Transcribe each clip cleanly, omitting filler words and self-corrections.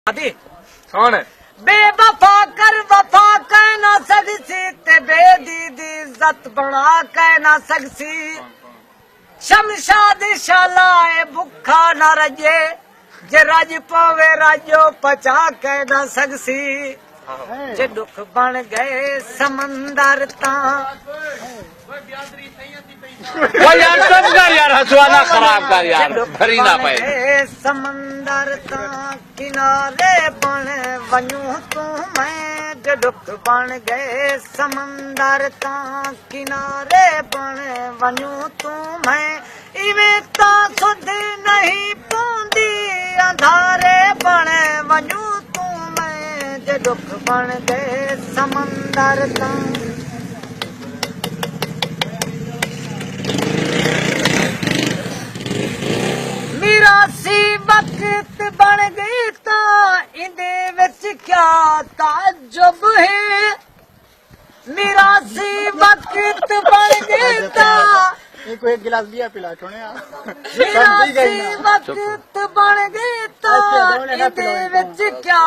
कौन बेवफा कर वफा कह ना सकसी ते बेदीदी इज्जत बना कह ना सकसी शमशाद शालाए भुखा न रजे जे रज पवे राजो पचा कह ना सकसी जे दुख बन गए समंदर ता वो यार सब कर यार हसवाना खराब कर यार भरी ना पाए समंदर ता किनारे बन वनू तू मैं जे दुख बन गए समंदर ता किनारे बन वनू तू मैं इवे ता सुध नहीं पौंदी अंधारे बन वनू तू मैं जे दुख बन गए समंदर ता मिरासी वक्त बन गई ता इंदे विच क्या ताज्जुब है मिरासी वक्त बन गई ता इनको एक गिलास बिया पिला छोड़े मिरासी वक्त बन गई ता इंदे विच क्या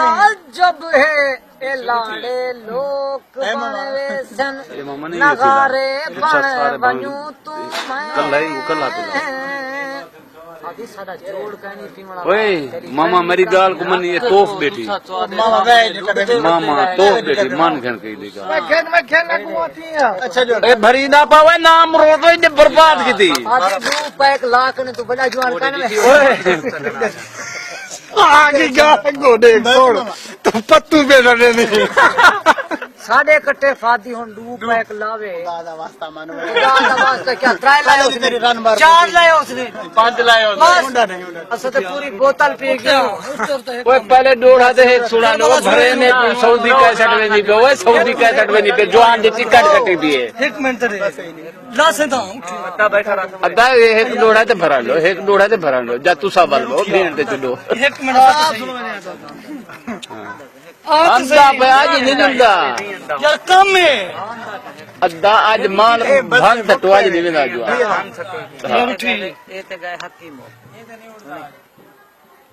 ताज्जुब है ए लाड़े लोक बनवे सन नगारे बन बनू तू मैं ओए मामा मेरी गाल को मनी ये तोफ बेटी मामा तोफ बेटी मान खन कही देगा अच्छा जो ए भरी ना पावे नाम रोड ने बर्बाद की थी आदि दो पैक लाख ने तू बड़ा जवान कान में आगे गाल गोडे छोड़ तो पत्तू पे रने नहीं साढ़े कट्टे फादी हुन दो पैक लावे दादा वास्ता मानो दादा वास्ता क्या त्राय लाया उसने तेरी रन मार चार लाया उसने पांच लायो मुंडा नहीं मुंडा असो तो पूरी बोतल पी गया ओए पहले डोढ़ा दे एक सुना लो भरे ने सऊदी कैसेट में नहीं पे ओए सऊदी कैसेट में नहीं पे जवान दी टिकट कटी भी है एक मिनट रे लासे दा अड्डा बैठा रहा अद्धा एक डोढ़ा ते भरा लो एक डोढ़ा ते भरा लो जा तू सा बल लो भेड़ ते चलो एक मिनट अंदा पे आज नहीं नंदा यार कम है अद्धा आज मान भान तटो आज नहीं ना जो ये ते गए हकीम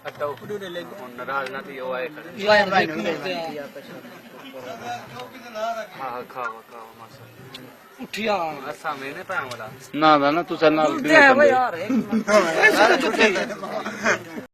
अड्डा उड़े ले नाराज ना थी ओ आए हां खाओ मासा उठिया असा मैंने पाया वाला ना ना तू सन्ना यार